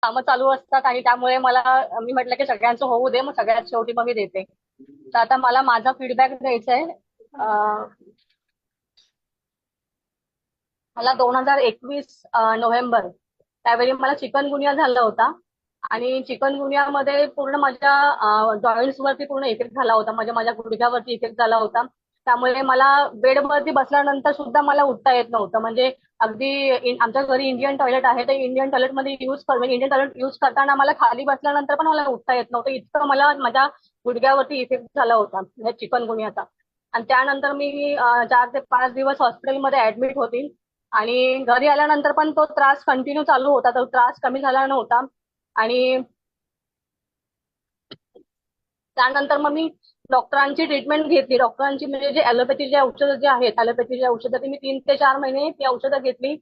कामं चालू असतात आणि त्यामुळे मला मी म्हटलं की सगळ्यांचं होऊ दे, मग सगळ्यात शेवटी मग मी देते. तर आता मला माझा फीडबॅक द्यायचा आहे. मला 2021 नोव्हेंबर त्यावेळी मला चिकनगुनिया झाला होता. आणि चिकनगुनियामध्ये पूर्ण माझ्या जॉईंट्स वरती पूर्ण इफेक्ट झाला होता. म्हणजे माझ्या गुडघ्यावरती इफेक्ट झाला होता. त्यामुळे मला बेडवरती बसल्यानंतर सुद्धा मला उठता येत नव्हतं. म्हणजे अगदी आमच्या घरी इंडियन टॉयलेट आहे, तर इंडियन टॉयलेटमध्ये म्हणजे इंडियन टॉयलेट यूज करताना मला खाली बसल्यानंतर पण मला उठता येत नव्हतं. इतकं मला माझ्या गुडघ्यावरती इफेक्ट झाला होता ह्या चिकनगुनियाचा. आणि त्यानंतर मी 4 ते 5 दिवस हॉस्पिटलमध्ये ऍडमिट होती. आणि घरी आल्यानंतर पण तो त्रास कंटिन्यू चालू होता. तो त्रास कमी झाला नव्हता. आणि त्यानंतर मग मी डॉक्टरांची ट्रीटमेंट घेतली. डॉक्टरांची म्हणजे जे ॲलोपॅथीचे औषधं जे आहेत, ॲलोपॅथीची औषधं ती मी 3 ते 4 महिने ती औषधं घेतली.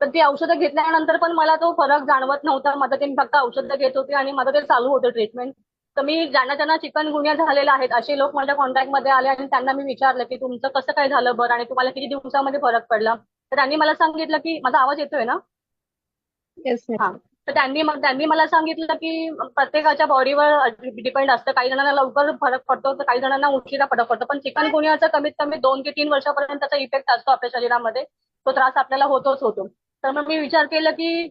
पण ती औषधं घेतल्यानंतर पण मला तो फरक जाणवत नव्हता. माझं ते मी फक्त औषधं घेत होते आणि माझं ते चालू होतं ट्रीटमेंट. तर मी ज्यांना ज्यांना चिकनगुन्या झालेला आहेत असे लोक माझ्या कॉन्टॅक्टमध्ये आले आणि त्यांना मी विचारलं की तुमचं कसं काय झालं बरं आणि तुम्हाला किती दिवसामध्ये फरक पडला. तर त्यांनी मला सांगितलं की माझा आवाज येतोय ना? येस हा. तर त्यांनी मला सांगितलं की प्रत्येकाच्या बॉडीवर डिपेंड असतं. काही जणांना लवकर फरक पडतो तर काही जणांना उशिरा फरक पडतो. पण चिकनगुन्याचा कमीत कमी 2 ते 3 वर्षापर्यंत त्याचा इफेक्ट असतो आपल्या शरीरामध्ये. तो त्रास आपल्याला होतोच होतो. तर मग मी विचार केला की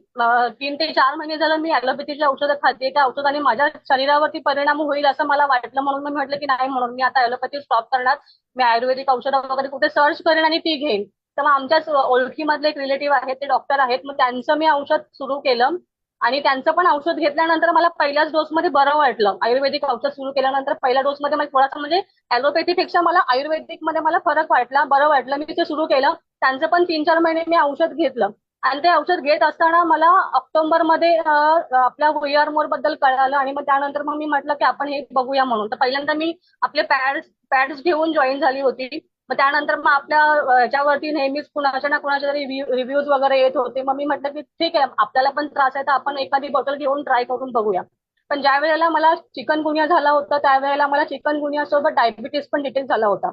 3 ते 4 महिने झालं मी ॲलोपॅथीची औषधं खाते. त्या औषधाने माझ्या शरीरावरती परिणाम होईल असं मला वाटलं. म्हणून मी म्हटलं की नाही, म्हणून मी आता ॲलोपॅथी स्टॉप करणार. मी आयुर्वेदिक औषधं वगैरे कुठे सर्च करेन आणि ती घेईन. तर मग आमच्याच ओळखीमधले एक रिलेटिव्ह आहेत, ते डॉक्टर आहेत. मग त्यांचं मी औषध सुरू केलं. आणि त्यांचं पण औषध घेतल्यानंतर मला पहिल्याच डोसमध्ये बरं वाटलं. आयुर्वेदिक औषध सुरू केल्यानंतर पहिल्या डोसमध्ये मला थोडासा म्हणजे ॲलोपॅथीपेक्षा मला आयुर्वेदिक मध्ये मला फरक वाटला, बरं वाटलं. मी ते सुरू केलं. त्यांचं पण 3-4 महिने मी औषध घेतलं. आणि ते औषध घेत असताना मला ऑक्टोबरमध्ये आपल्या व्हीआर मोर बद्दल कळालं. आणि मग त्यानंतर मग मी म्हटलं की आपण हे बघूया म्हणून. तर पहिल्यांदा मी आपले पॅड्स घेऊन जॉईन झाली होती. मग त्यानंतर मग आपल्या याच्यावरती नेहमीच कुणाच्या ना कुणाच्या तरी रिव्ह्यूज वगैरे येत होते. मग मी म्हटलं की ठीक आहे, आपल्याला पण त्रास आहे तर आपण एखादी बॉटल घेऊन ट्राय करून बघूया. पण ज्या वेळेला मला चिकनगुनिया झाला होता त्यावेळेला मला चिकनगुनिया सोबत डायबिटीस पण डिटेक्ट झाला होता.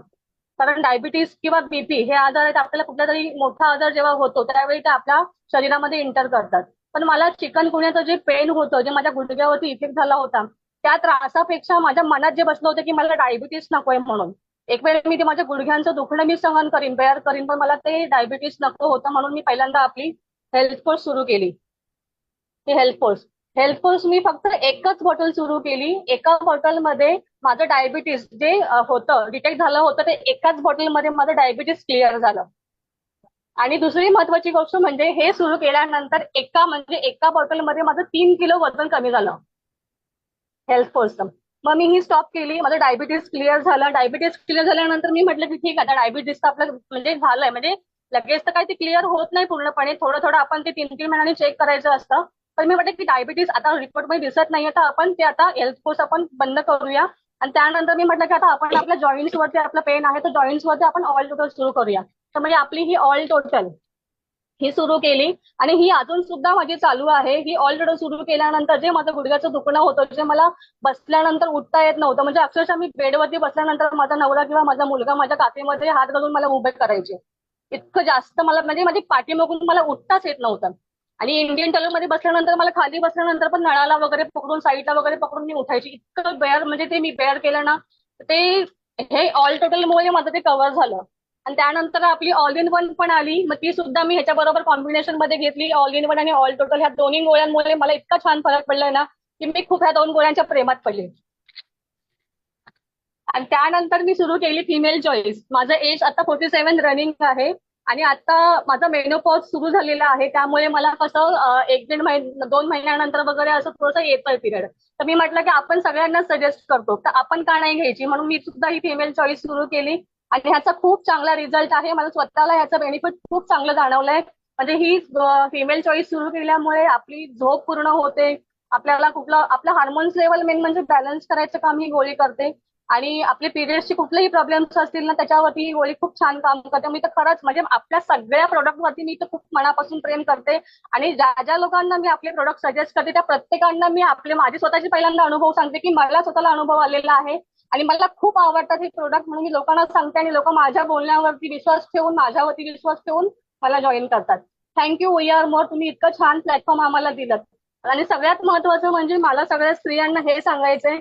कारण डायबिटीस किंवा बीपी हे आजार आहेत, आपल्याला कुठला तरी मोठा आजार जेव्हा होतो त्यावेळी ते आपल्या शरीरामध्ये इंटर करतात. पण मला चिकनगुनियाचं जे पेन होतं, जे माझ्या गुडघ्यावरती इफेक्ट झाला होता, त्या त्रासापेक्षा माझ्या मनात जे बसलं होतं की मला डायबिटीस नकोय म्हणून. एक वेळ मी ते माझ्या गुडघ्यांचं दुखणं मी सहन करीन, बेअर करीन, पण मला ते डायबिटीस नको होतं. म्हणून मी पहिल्यांदा आपली हेल्थ कोर्स सुरू केली. ती हेल्थ कोर्स मी फक्त एकच बॉटल सुरू केली. एका बॉटलमध्ये माझं डायबिटीस जे होतं, डिटेक्ट झालं होतं, ते एकाच बॉटलमध्ये माझं डायबिटीस क्लिअर झालं. आणि दुसरी महत्वाची गोष्ट म्हणजे हे सुरू केल्यानंतर एका बॉटलमध्ये माझं 3 किलो वजन कमी झालं हेल्थ कोर्सचं. मग मी ही स्टॉप केली. माझं डायबिटीस क्लिअर झालं. डायबिटीस क्लिअर झाल्यानंतर मी म्हटलं की ठीक आहे, आता डायबिटीस तर आपलं म्हणजे झालंय, म्हणजे लगेच तर काही ते क्लिअर होत नाही पूर्णपणे. थोडं थोडं आपण ते 3-3 महिन्यांनी चेक करायचं असतं. पण मी म्हटलं की डायबिटीस आता रिपोर्टमध्ये दिसत नाहीये, तर आपण ते आता हेल्थ कोर्स आपण बंद करूया. आणि त्यानंतर मी म्हटलं की आता आपण आपल्या जॉईंट्स वरती आपलं पेन आहे तर जॉईंट्स वरती आपण ऑइल टोटल सुरू करूया. तर म्हणजे आपली ही ऑइल टोटल ही सुरू केली. आणि ही अजून सुद्धा माझी चालू आहे. ही ऑलरेडी सुरू केल्यानंतर जे माझं गुडघ्याचं दुखणं होतं, जे मला बसल्यानंतर उठता येत नव्हतं, म्हणजे अक्षरशः मी बेडवरती बसल्यानंतर माझा नवरा किंवा माझा मुलगा माझ्या काठीमध्ये हात घालून मला उभे करायचे. इतकं जास्त मला म्हणजे माझी पाठीमागून मला उठताच येत नव्हतं. आणि इंडियन टॉयलेटमध्ये बसल्यानंतर मला खाली बसल्यानंतर पण नळाला वगैरे पकडून, साईडला वगैरे पकडून मी उठायची. इतकं बेअर म्हणजे ते मी बेअर केलं ना, ते हे ऑल टोटलमुळे माझं ते कव्हर झालं. आणि त्यानंतर आपली ऑल इन वन पण आली. मग ती सुद्धा मी ह्याच्या बरोबर कॉम्बिनेशन मध्ये घेतली. ऑल इन वन आणि ऑल टोटल ह्या दोन्ही गोळ्यांमुळे मला इतका छान फरक पडलाय ना, की मी खूप ह्या 2 गोळ्यांच्या प्रेमात पडले. आणि त्यानंतर मी सुरू केली फिमेल चॉईस. माझं एज आता 47 रनिंग आहे. आणि आता माझा मेनोपॉज सुरू झालेला आहे. त्यामुळे मला कसं 2 महिन्यानंतर वगैरे असं थोडंसं येतंय पिरियड. तर मी म्हटलं की आपण सगळ्यांना सजेस्ट करतो, तर आपण का नाही घ्यायची, म्हणून मी सुद्धा ही फिमेल चॉईस सुरू केली. आणि ह्याचा खूप चांगला रिझल्ट आहे. मला स्वतःला ह्याचं बेनिफिट खूप चांगलं जाणवलंय. म्हणजे ही फिमेल चॉईस सुरू केल्यामुळे आपली झोप पूर्ण होते. आपल्याला कुठलं आपलं हार्मोन्स लेवल मेन म्हणजे बॅलन्स करायचं काम ही गोळी करते. आणि आपले पिरियड्सचे कुठलेही प्रॉब्लेम्स असतील ना, त्याच्यावरती ही गोळी खूप छान काम करते. मी तर खरंच म्हणजे आपल्या सगळ्या प्रोडक्टवरती मी तर खूप मनापासून प्रेम करते. आणि ज्या ज्या लोकांना मी आपले प्रोडक्ट सजेस्ट करते त्या प्रत्येकांना मी माझी स्वतःची पहिल्यांदा अनुभव सांगते की मला स्वतःला अनुभव आलेला आहे. आणि मला खूप आवडतात हे प्रोडक्ट, म्हणून मी लोकांना सांगते. आणि लोक माझ्या बोलण्यावरती विश्वास ठेवून, माझ्यावरती विश्वास ठेवून मला जॉईन करतात. थँक्यू वी आर मोर, तुम्ही इतकं छान प्लॅटफॉर्म आम्हाला दिलं. आणि सगळ्यात महत्वाचं म्हणजे मला सगळ्या स्त्रियांना हे सांगायचंय